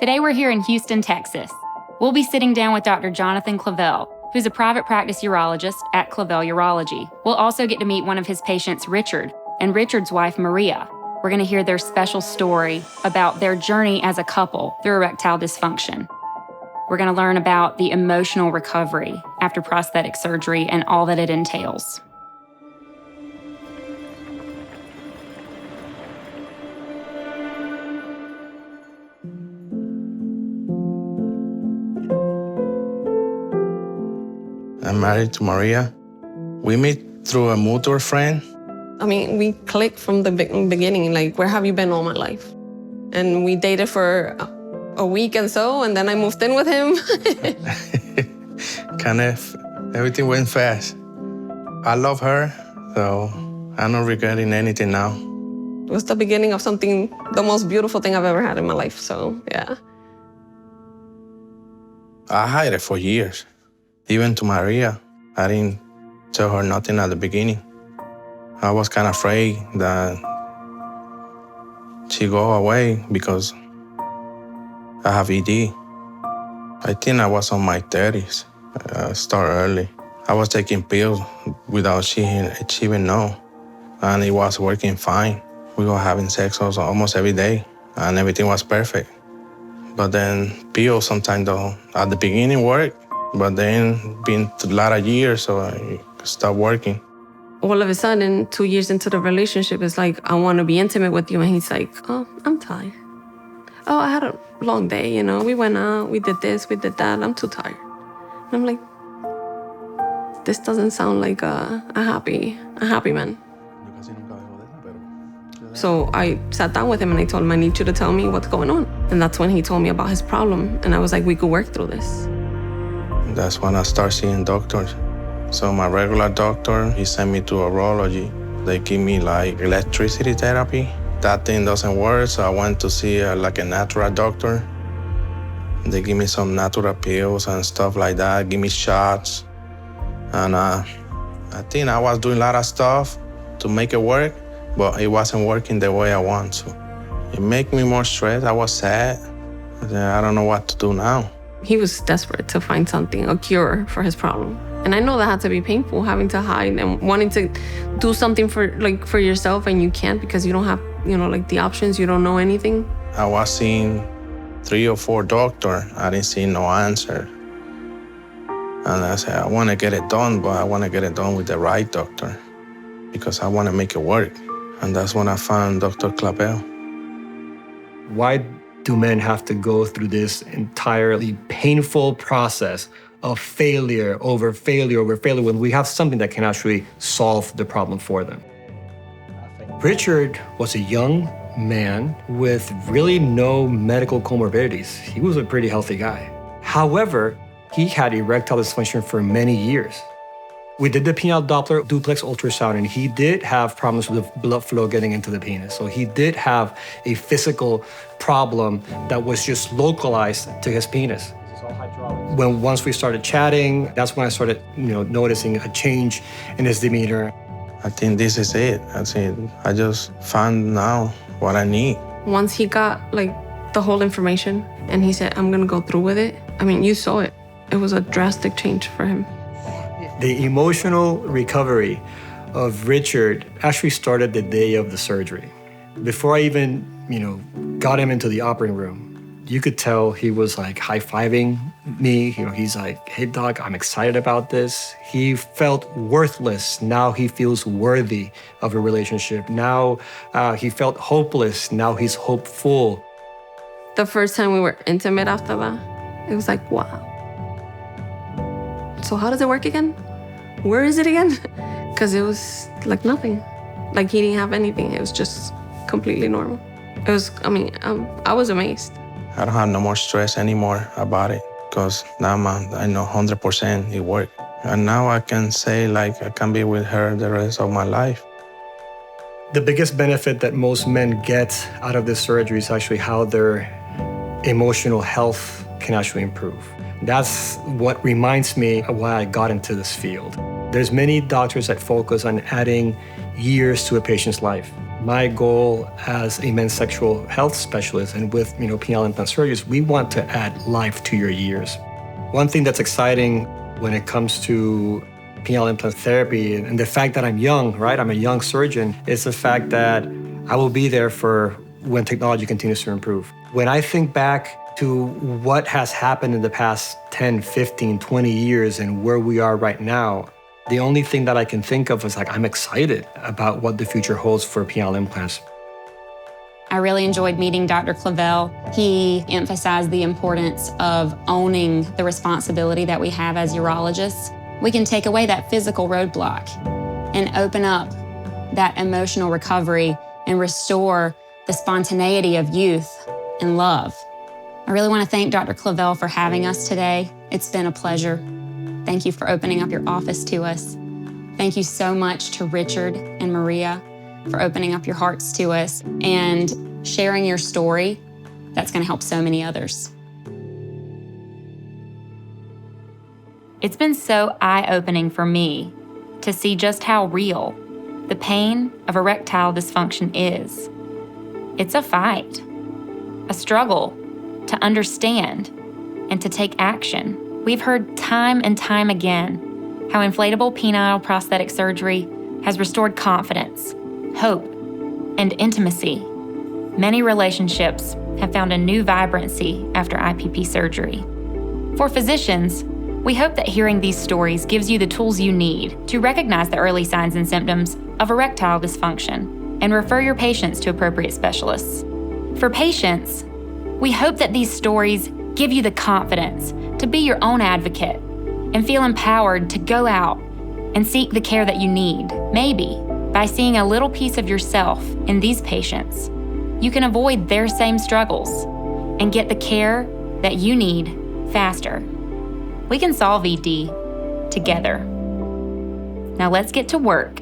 Today we're here in Houston, Texas. We'll be sitting down with Dr. Jonathan Clavell, who's a private practice urologist at Clavell Urology. We'll also get to meet one of his patients, Richard, and Richard's wife, Maria. We're going to hear their special story about their journey as a couple through erectile dysfunction. We're going to learn about the emotional recovery after prosthetic surgery and all that it entails. I'm married to Maria. We met through a mutual friend. I mean, we clicked from the beginning, like, where have you been all my life? And we dated for a week and so, and then I moved in with him. Everything went fast. I love her, so I'm not regretting anything now. It was the beginning of something, the most beautiful thing I've ever had in my life, so yeah. I hid it for years. Even to Maria, I didn't tell her nothing at the beginning. I was kind of afraid that she'd go away because I have ED. I think I was on my 30s. I started early. I was taking pills without she even know, and it was working fine. We were having sex also almost every day, and everything was perfect. But then pills sometimes, though, at the beginning worked, but then been a lot of years, so I stopped working. All of a sudden, 2 years into the relationship, it's like, I want to be intimate with you. And he's like, oh, I'm tired. Oh, I had a long day, you know. We went out, we did this, we did that. I'm too tired. And I'm like, this doesn't sound like a happy man. So I sat down with him and I told him, I need you to tell me what's going on. And that's when he told me about his problem. And I was like, we could work through this. That's when I started seeing doctors. So my regular doctor, he sent me to urology. They give me like electricity therapy. That thing doesn't work, so I went to see like a natural doctor. They give me some natural pills and stuff like that, give me shots. And I think I was doing a lot of stuff to make it work, but it wasn't working the way I want to. It made me more stressed. I was sad. I don't know what to do now. He was desperate to find something, a cure for his problem. And I know that had to be painful, having to hide and wanting to do something for yourself, and you can't because you don't have, the options, you don't know anything. I was seeing 3 or 4 doctors. I didn't see no answer. And I said, I want to get it done, but I want to get it done with the right doctor because I want to make it work. And that's when I found Dr. Clavell. Why do men have to go through this entirely painful process of failure over failure over failure when we have something that can actually solve the problem for them? Richard was a young man with really no medical comorbidities. He was a pretty healthy guy. However, he had erectile dysfunction for many years. We did the penile Doppler duplex ultrasound, and he did have problems with the blood flow getting into the penis. So he did have a physical problem that was just localized to his penis. Once we started chatting, that's when I started, noticing a change in his demeanor. I think this is it. I just found now what I need. Once he got the whole information and he said, I'm gonna go through with it. I mean, you saw it. It was a drastic change for him. The emotional recovery of Richard actually started the day of the surgery. Before I even, got him into the operating room, you could tell he was high-fiving me. He's like, hey, doc, I'm excited about this. He felt worthless. Now he feels worthy of a relationship. Now he felt hopeless. Now he's hopeful. The first time we were intimate after that, it was like, wow. So how does it work again? Where is it again? Because it was like nothing. Like he didn't have anything. It was just completely normal. It was, I was amazed. I don't have no more stress anymore about it because now I know 100% it worked. And now I can say I can be with her the rest of my life. The biggest benefit that most men get out of this surgery is actually how their emotional health can actually improve. That's what reminds me of why I got into this field. There's many doctors that focus on adding years to a patient's life. My goal as a men's sexual health specialist and with penile implant surgeries, we want to add life to your years. One thing that's exciting when it comes to penile implant therapy and the fact that I'm young, right? I'm a young surgeon, is the fact that I will be there for when technology continues to improve. When I think back to what has happened in the past 10, 15, 20 years and where we are right now, the only thing that I can think of is I'm excited about what the future holds for penile implants. I really enjoyed meeting Dr. Clavell. He emphasized the importance of owning the responsibility that we have as urologists. We can take away that physical roadblock and open up that emotional recovery and restore the spontaneity of youth and love. I really want to thank Dr. Clavell for having us today. It's been a pleasure. Thank you for opening up your office to us. Thank you so much to Richard and Maria for opening up your hearts to us and sharing your story. That's going to help so many others. It's been so eye-opening for me to see just how real the pain of erectile dysfunction is. It's a fight, a struggle to understand and to take action. We've heard time and time again how inflatable penile prosthetic surgery has restored confidence, hope, and intimacy. Many relationships have found a new vibrancy after IPP surgery. For physicians, we hope that hearing these stories gives you the tools you need to recognize the early signs and symptoms of erectile dysfunction and refer your patients to appropriate specialists. For patients, we hope that these stories give you the confidence to be your own advocate and feel empowered to go out and seek the care that you need. Maybe by seeing a little piece of yourself in these patients, you can avoid their same struggles and get the care that you need faster. We can solve ED together. Now let's get to work